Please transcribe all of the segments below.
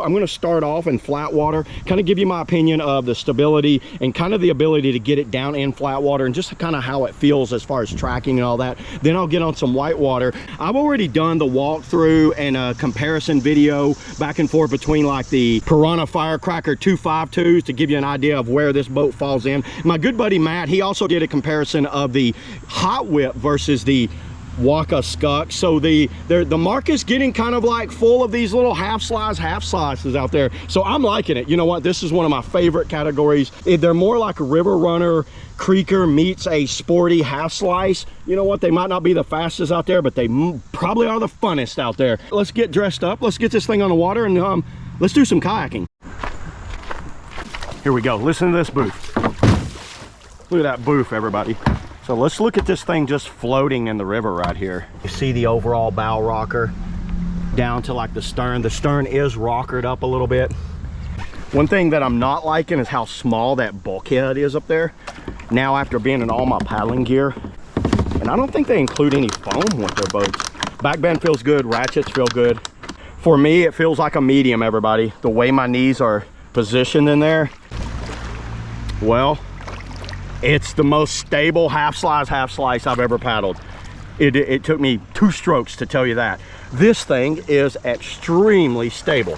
I'm going to start off in flat water, kind of give you my opinion of the stability and kind of the ability to get it down in flat water and just kind of how it feels as far as tracking and all that. Then I'll get on some whitewater. I've already done the walkthrough and a comparison video back and forth between like the Piranha Firecracker 252s to give you an idea of where this boat falls in. My good buddy Matt, he also did a comparison of the Hot Whip versus the Waka Skuxx. So the market's getting kind of like full of these little half slices out there. So I'm liking it. You know what? This is one of my favorite categories. They're more like a river runner creeker meets a sporty half slice. You know what? They might not be the fastest out there, but they probably are the funnest out there. Let's get dressed up. Let's get this thing on the water and let's do some kayaking. Here we go. Listen to this booth. Look at that booth, everybody. So let's look at this thing just floating in the river right here. You see the overall bow rocker down to like the stern. The stern is rockered up a little bit. One thing that I'm not liking is how small that bulkhead is up there. Now after being in all my paddling gear, and I don't think they include any foam with their boats. Back bend feels good, ratchets feel good. For me, it feels like a medium, everybody. The way my knees are positioned in there, well, it's the most stable half slice I've ever paddled. It took me 2 strokes to tell you that. This thing is extremely stable.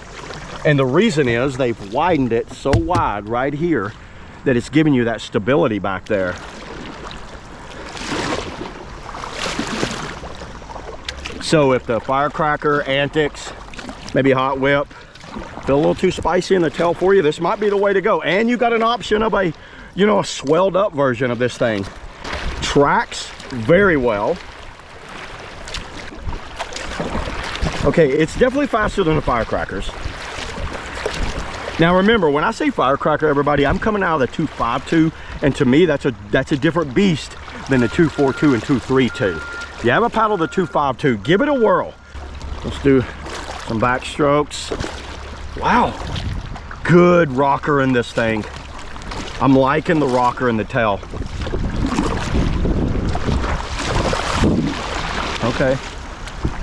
And the reason is they've widened it so wide right here that it's giving you that stability back there. So if the Firecracker antics, maybe Hot Whip, feel a little too spicy in the tail for you, this might be the way to go. And you got an option of a, you know, a swelled up version of this thing. Tracks very well. Okay, it's definitely faster than the Firecrackers. Now remember, when I say Firecracker, everybody, I'm coming out of the 252, and to me that's a different beast than the 242 and 232. If you haven't paddled the 252, give it a whirl. Let's do some backstrokes. Wow, good rocker in this thing. I'm liking the rocker in the tail. Okay,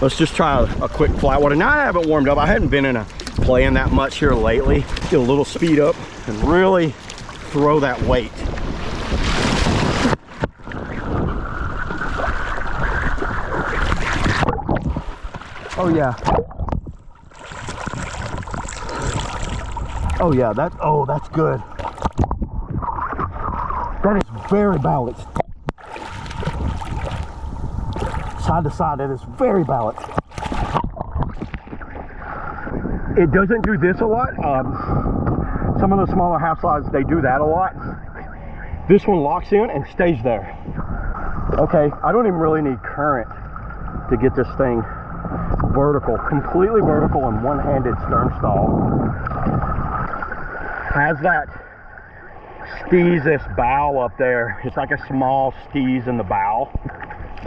let's just try a quick flat water. Now I haven't warmed up. I hadn't been playing that much here lately. Get a little speed up and really throw that weight. Oh yeah. Oh yeah, that's good. That is very balanced. Side to side, it is very balanced. It doesn't do this a lot. Some of the smaller half slides, they do that a lot. This one locks in and stays there. Okay, I don't even really need current to get this thing vertical, completely vertical and one-handed stern stall. Has that Steeze bow up there. It's like a small Steeze in the bow,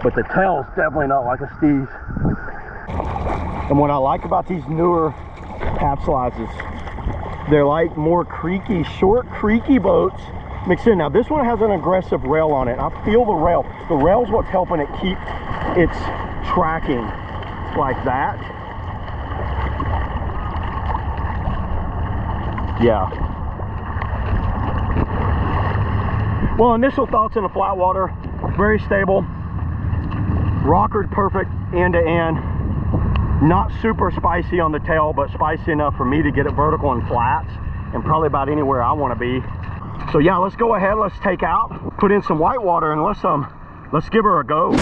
but the tail's definitely not like a Steeze. And what I like about these newer half slides is they're like more creaky, short, creaky boats mixed in. Now this one has an aggressive rail on it. I feel the rail. The rail's what's helping it keep its tracking like that. Yeah. Well, initial thoughts in the flat water, very stable. Rockered perfect end to end. Not super spicy on the tail, but spicy enough for me to get it vertical and flats, and probably about anywhere I want to be. So yeah, let's go ahead, let's take out, put in some white water, and let's give her a go.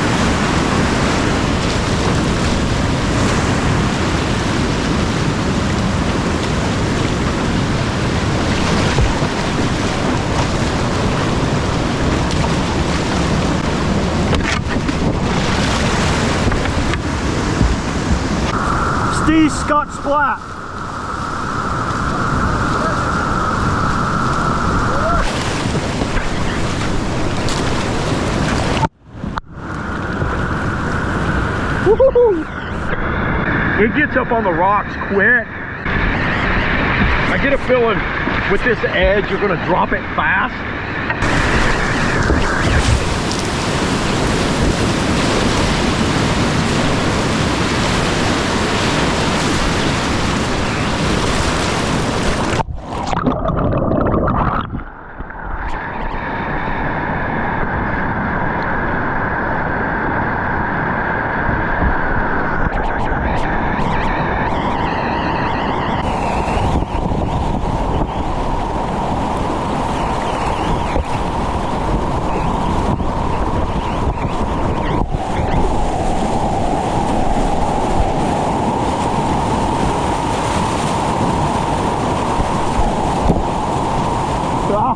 Steeze Skuxx Splat. It gets up on the rocks quick. I get a feeling with this edge, you're gonna drop it fast.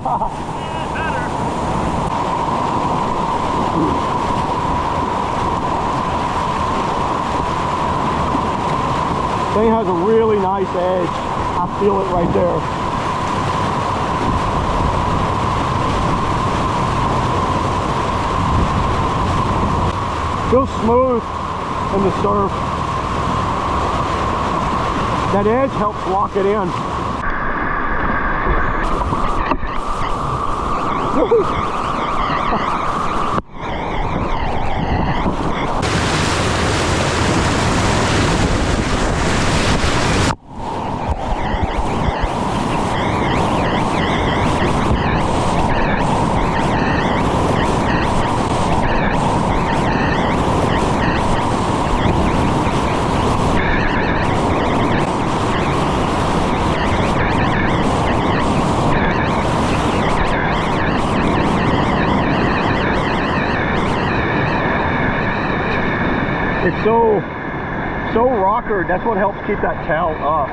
Thing has a really nice edge. I feel it right there. Feels smooth in the surf. That edge helps lock it in. It's so rockered. That's what helps keep that tail up.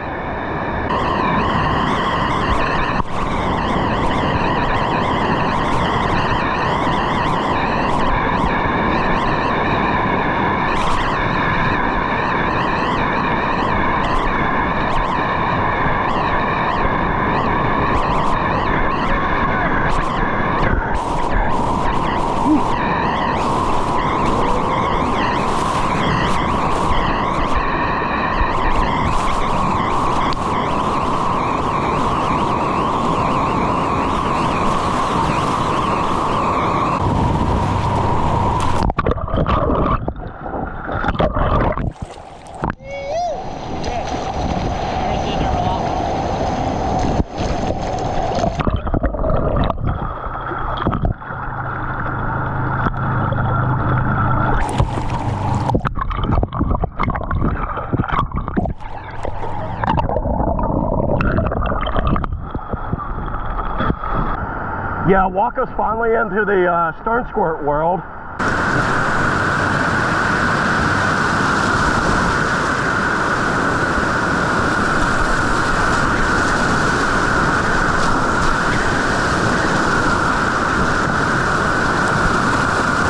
Yeah, Waka's finally into the stern squirt world.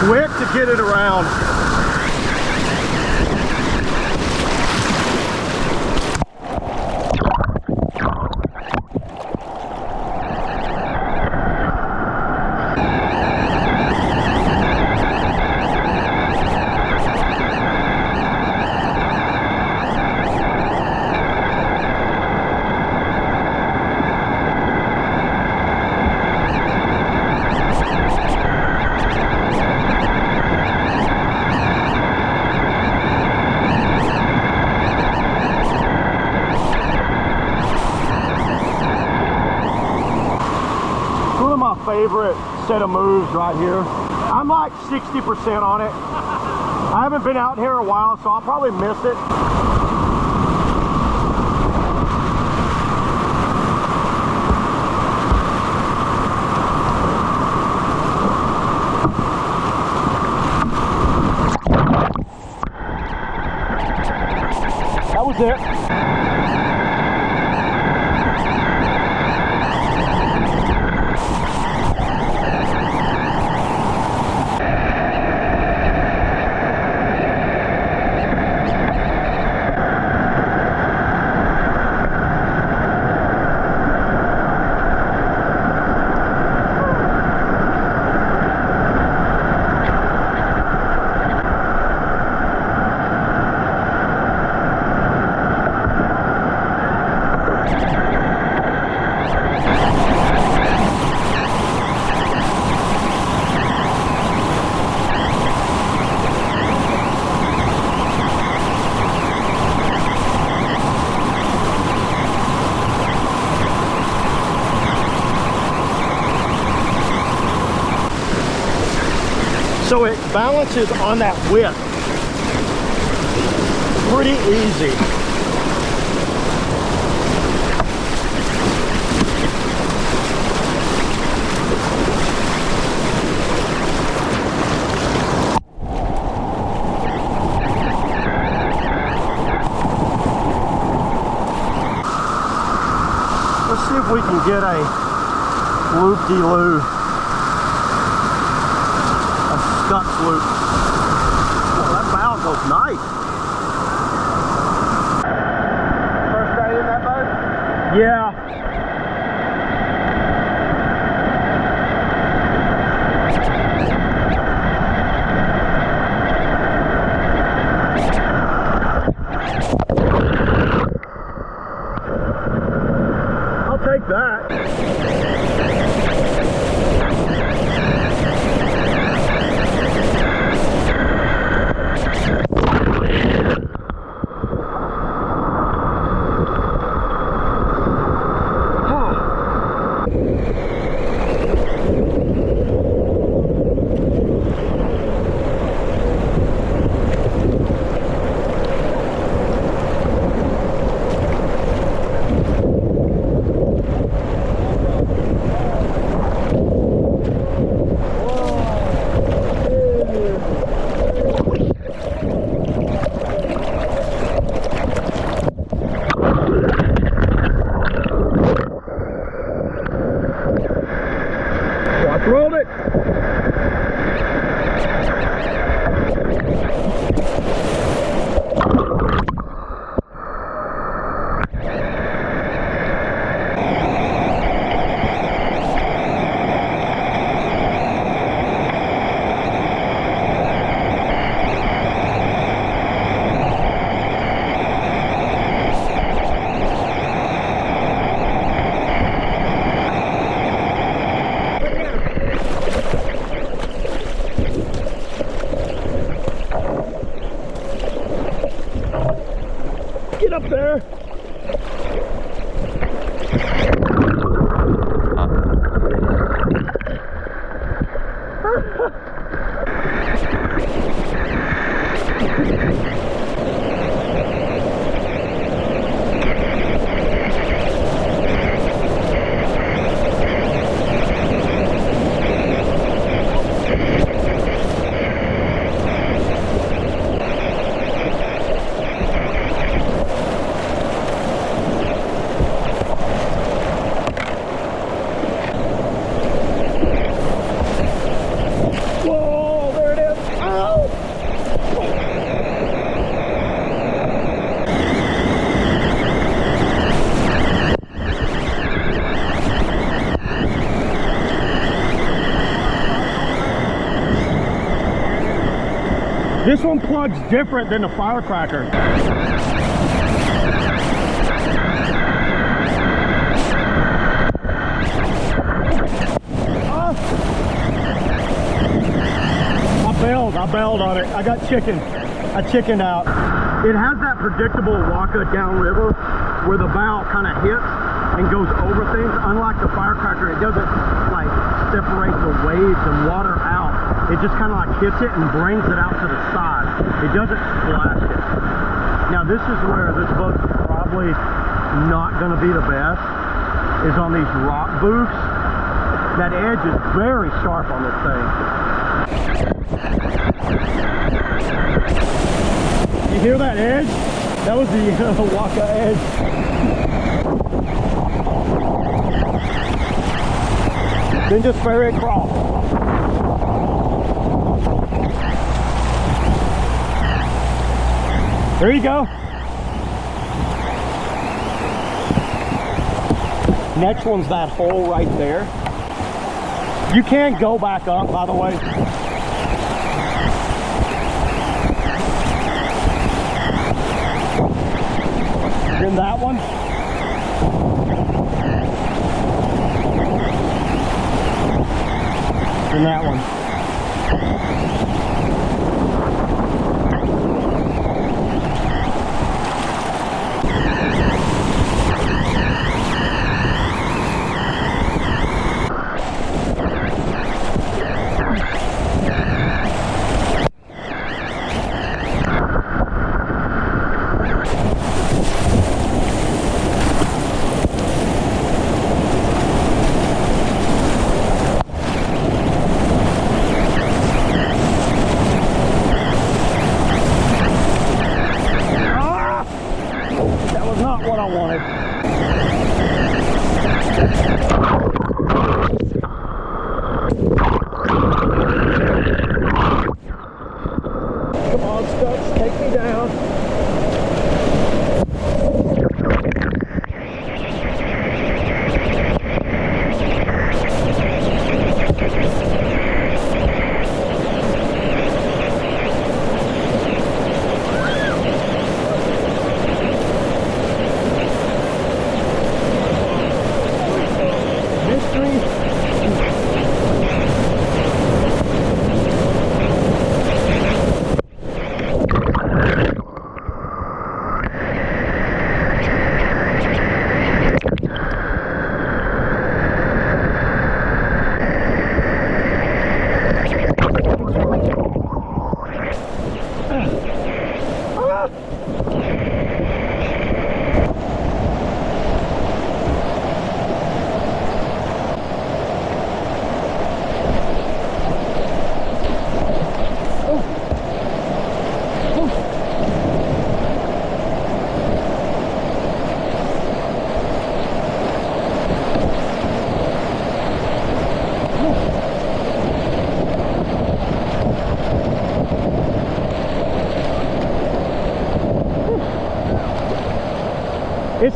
Quick to get it around. Favorite set of moves right here. I'm like 60% on it. I haven't been out here a while, so I'll probably miss it. That was it. So it balances on that width. Pretty easy. Let's see if we can get a Loop-de-loo of Skuxx loop. Oh, that bow goes nice. First day in that boat? Yeah. I'll take that. Rolled it. Get up there. This one plugs different than the firecracker. I bailed on it. I got chicken. I chickened out. It has that predictable Waka downriver where the bow kind of hits and goes over things. Unlike the firecracker, it doesn't like separate the waves and water out. It just kind of like hits it and brings it out to the side. It doesn't splash it. Now this is where this boat's probably not going to be the best, is on these rock booths. That edge is very sharp on this thing. You hear that edge? That was the Waka edge. Then just ferry across. There you go. Next one's that hole right there. You can go back up, by the way. Then that one. Then that one.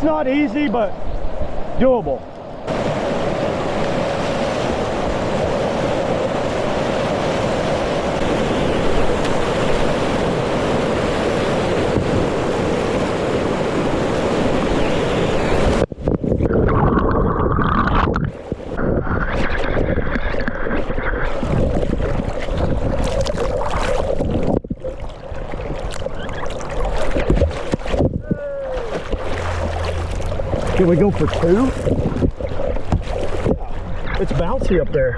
not easy, but doable. Can we go for 2? It's bouncy up there.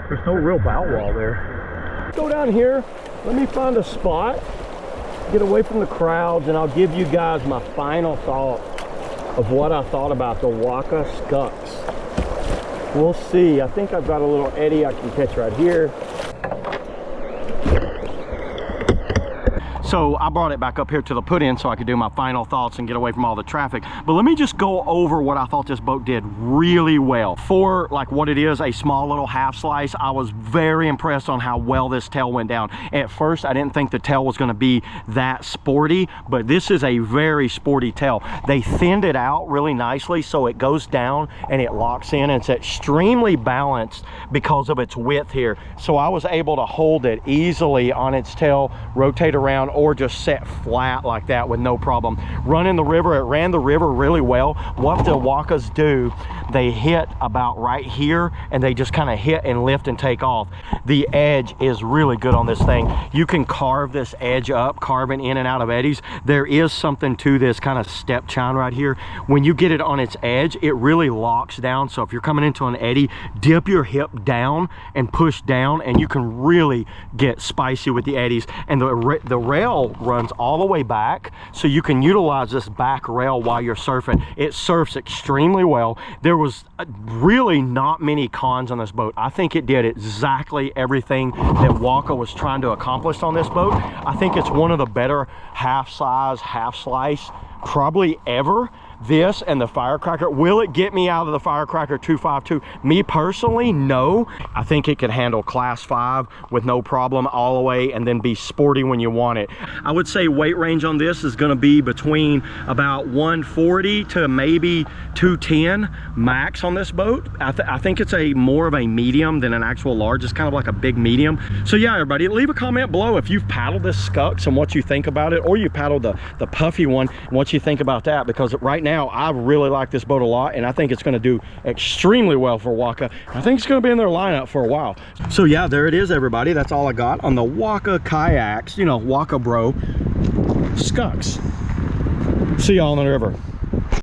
There's no real bow wall there. Go down here. Let me find a spot. Get away from the crowds, and I'll give you guys my final thoughts of what I thought about the Waka Skuxx. We'll see. I think I've got a little eddy I can catch right here. So I brought it back up here to the put-in so I could do my final thoughts and get away from all the traffic. But let me just go over what I thought this boat did really well. For like what it is, a small little half slice, I was very impressed on how well this tail went down. At first, I didn't think the tail was gonna be that sporty, but this is a very sporty tail. They thinned it out really nicely so it goes down and it locks in, and it's extremely balanced because of its width here. So I was able to hold it easily on its tail, rotate around, or just set flat like that with no problem. Running the river, it ran the river really well. What the Wakas do, they hit about right here and they just kind of hit and lift and take off. The edge is really good on this thing. You can carve this edge up, carving in and out of eddies. There is something to this kind of step chine right here. When you get it on its edge, it really locks down. So if you're coming into an eddy, dip your hip down and push down, and you can really get spicy with the eddies. And the rail runs all the way back, so you can utilize this back rail while you're surfing. It surfs extremely well. There was really not many cons on this boat. I think it did exactly everything that Waka was trying to accomplish on this boat. I think it's one of the better half size, half slice probably ever. This and the Firecracker. Will it get me out of the Firecracker 252? Me personally, no. I think it could handle class 5 with no problem all the way, and then be sporty when you want it. I would say weight range on this is going to be between about 140 to maybe 210 max on this boat. I think it's more of a medium than an actual large. It's kind of like a big medium. So yeah, everybody, leave a comment below if you've paddled this Skuxx and what you think about it, or you paddled the puffy one and what you think about that, because right now I really like this boat a lot, and I think it's going to do extremely well for Waka. I think it's going to be in their lineup for a while. So yeah, there it is, everybody. That's all I got on the Waka Kayaks, you know, Waka Bro Skuxx. See y'all on the river.